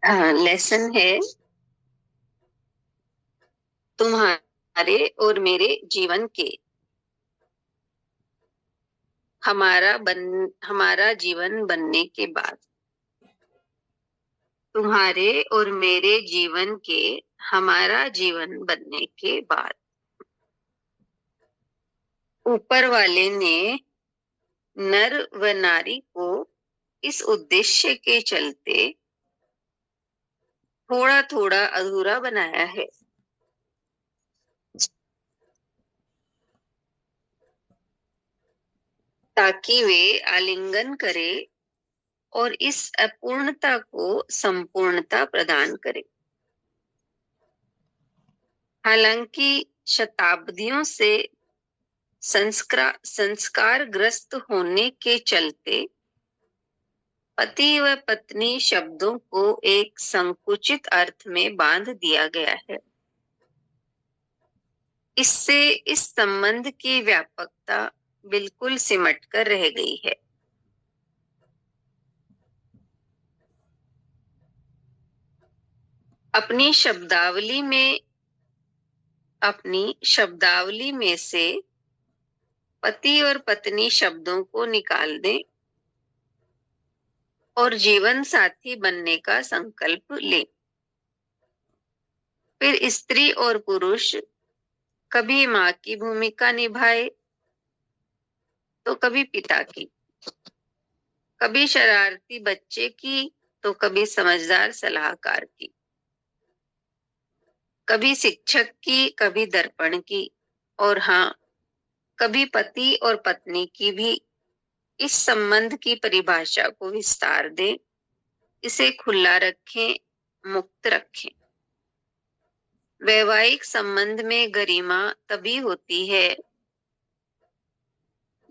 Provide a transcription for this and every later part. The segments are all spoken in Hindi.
लेसन है तुम्हारे और मेरे जीवन के। हमारा जीवन बनने के बाद। तुम्हारे और मेरे जीवन के, हमारा जीवन बनने के बाद। ऊपर वाले ने नर व नारी को इस उद्देश्य के चलते थोड़ा थोड़ा अधूरा बनाया है। ताकि वे आलिंगन करें और इस अपूर्णता को संपूर्णता प्रदान करें। हालांकि शताब्दियों से संस्कारग्रस्त होने के चलते पति व पत्नी शब्दों को एक संकुचित अर्थ में बांध दिया गया है। इससे इस संबंध की व्यापकता बिल्कुल सिमट कर रह गई है। अपनी शब्दावली में से पति और पत्नी शब्दों को निकाल दें और जीवन साथी बनने का संकल्प लें। फिर स्त्री और पुरुष कभी माँ की भूमिका निभाए तो कभी पिता की, कभी शरारती बच्चे की तो कभी समझदार सलाहकार की, कभी शिक्षक की, कभी दर्पण की, और हाँ, कभी पति और पत्नी की भी। इस संबंध की परिभाषा को विस्तार दें, इसे खुला रखें, मुक्त रखें। वैवाहिक संबंध में गरिमा तभी होती है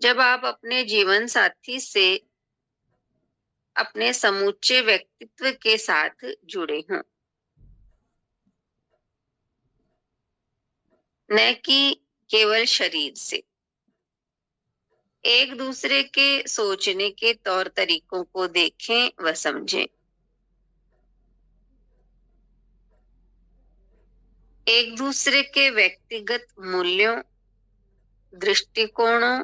जब आप अपने जीवन साथी से अपने समूचे व्यक्तित्व के साथ जुड़े हों, न कि केवल शरीर से। एक दूसरे के सोचने के तौर तरीकों को देखें व समझें। एक दूसरे के व्यक्तिगत मूल्यों, दृष्टिकोणों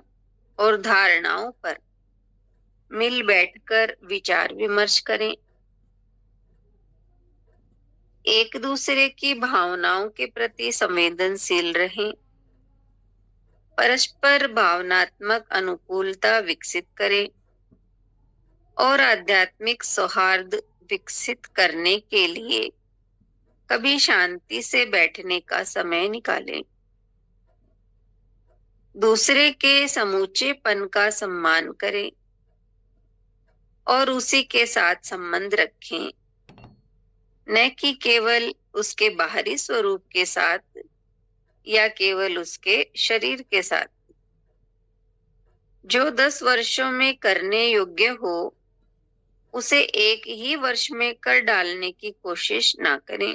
और धारणाओं पर मिल बैठकर विचार विमर्श करें। एक दूसरे की भावनाओं के प्रति संवेदनशील रहें। परस्पर भावनात्मक अनुकूलता विकसित करें और आध्यात्मिक सौहार्द विकसित करने के लिए कभी शांति से बैठने का समय निकालें। दूसरे के समूचेपन का सम्मान करें और उसी के साथ संबंध रखें, न कि केवल उसके बाहरी स्वरूप के साथ या केवल उसके शरीर के साथ। जो 10 वर्षों में करने योग्य हो उसे एक ही वर्ष में कर डालने की कोशिश ना करें,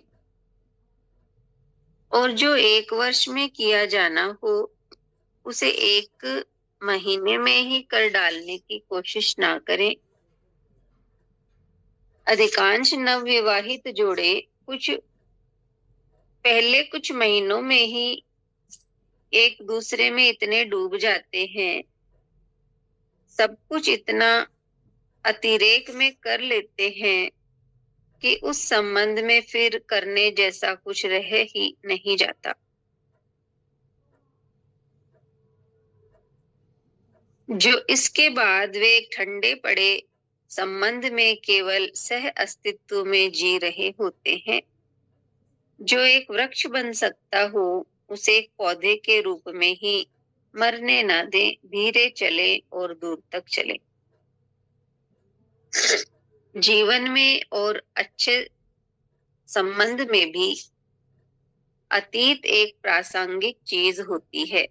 और जो 1 वर्ष में किया जाना हो उसे 1 महीने में ही कर डालने की कोशिश ना करें। अधिकांश नवविवाहित जोड़े पहले कुछ महीनों में ही एक दूसरे में इतने डूब जाते हैं, सब कुछ इतना अतिरेक में कर लेते हैं कि उस संबंध में फिर करने जैसा कुछ रह ही नहीं जाता। जो इसके बाद वे एक ठंडे पड़े संबंध में केवल सह अस्तित्व में जी रहे होते हैं। जो एक वृक्ष बन सकता हो उसे एक पौधे के रूप में ही मरने ना दें, धीरे चले और दूर तक चले। जीवन में और अच्छे संबंध में भी अतीत एक प्रासंगिक चीज होती है।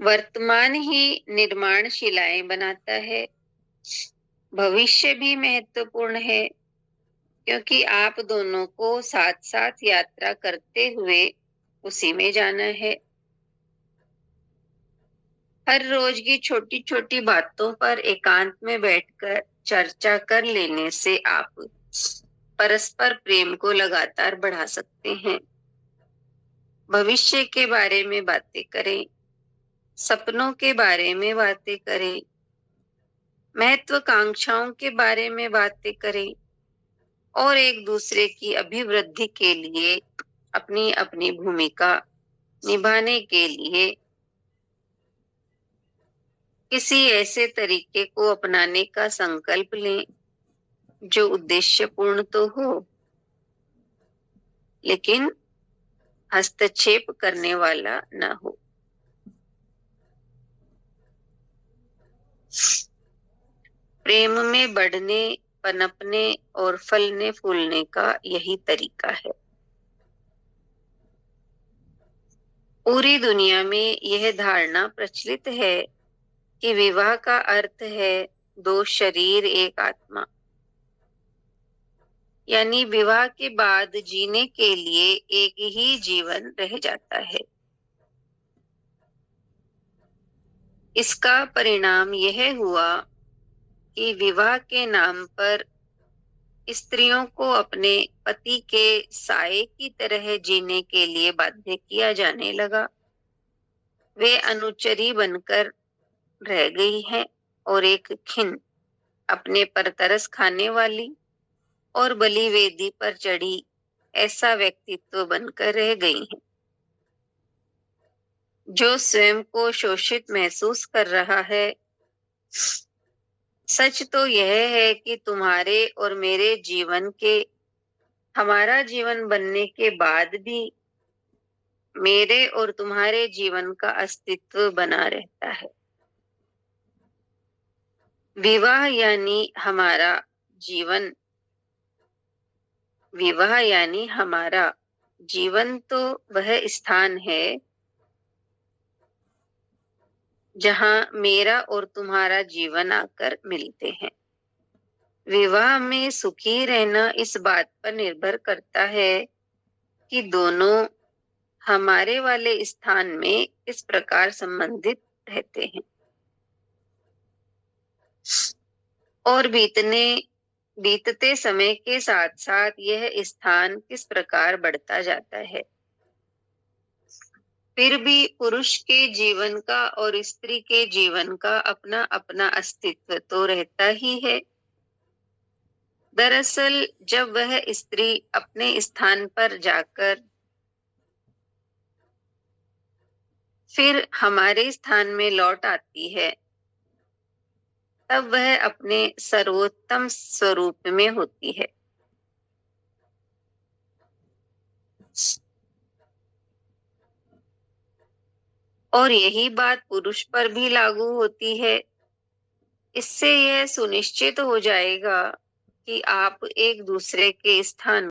वर्तमान ही निर्माण शिलाएं बनाता है। भविष्य भी महत्वपूर्ण है, क्योंकि आप दोनों को साथ साथ यात्रा करते हुए उसी में जाना है। हर रोज की छोटी छोटी बातों पर एकांत में बैठकर चर्चा कर लेने से आप परस्पर प्रेम को लगातार बढ़ा सकते हैं। भविष्य के बारे में बातें करें, सपनों के बारे में बातें करें, महत्वाकांक्षाओं के बारे में बातें करें और एक दूसरे की अभिवृद्धि के लिए अपनी अपनी भूमिका निभाने के लिए किसी ऐसे तरीके को अपनाने का संकल्प लें जो उद्देश्यपूर्ण तो हो लेकिन हस्तक्षेप करने वाला न हो। प्रेम में बढ़ने, पनपने और फलने फूलने का यही तरीका है। पूरी दुनिया में यह धारणा प्रचलित है कि विवाह का अर्थ है दो शरीर एक आत्मा, यानी विवाह के बाद जीने के लिए एक ही जीवन रह जाता है। इसका परिणाम यह हुआ कि विवाह के नाम पर स्त्रियों को अपने पति के साये की तरह जीने के लिए बाध्य किया जाने लगा। वे अनुचरी बनकर रह गई हैं और एक खिन, अपने पर तरस खाने वाली और बलि वेदी पर चढ़ी ऐसा व्यक्तित्व बनकर रह गई हैं, जो स्वयं को शोषित महसूस कर रहा है। सच तो यह है कि तुम्हारे और मेरे जीवन के, हमारा जीवन बनने के बाद भी मेरे और तुम्हारे जीवन का अस्तित्व बना रहता है। विवाह यानी हमारा जीवन, विवाह यानी हमारा जीवन तो वह स्थान है जहां मेरा और तुम्हारा जीवन आकर मिलते हैं। विवाह में सुखी रहना इस बात पर निर्भर करता है कि दोनों हमारे वाले स्थान में इस प्रकार संबंधित रहते हैं और बीतते समय के साथ साथ यह स्थान किस प्रकार बढ़ता जाता है। फिर भी पुरुष के जीवन का और स्त्री के जीवन का अपना अपना अस्तित्व तो रहता ही है। दरअसल जब वह स्त्री अपने स्थान पर जाकर फिर हमारे स्थान में लौट आती है, तब वह अपने सर्वोत्तम स्वरूप में होती है। और यही बात पुरुष पर भी लागू होती है। इससे यह सुनिश्चित हो जाएगा कि आप एक दूसरे के स्थान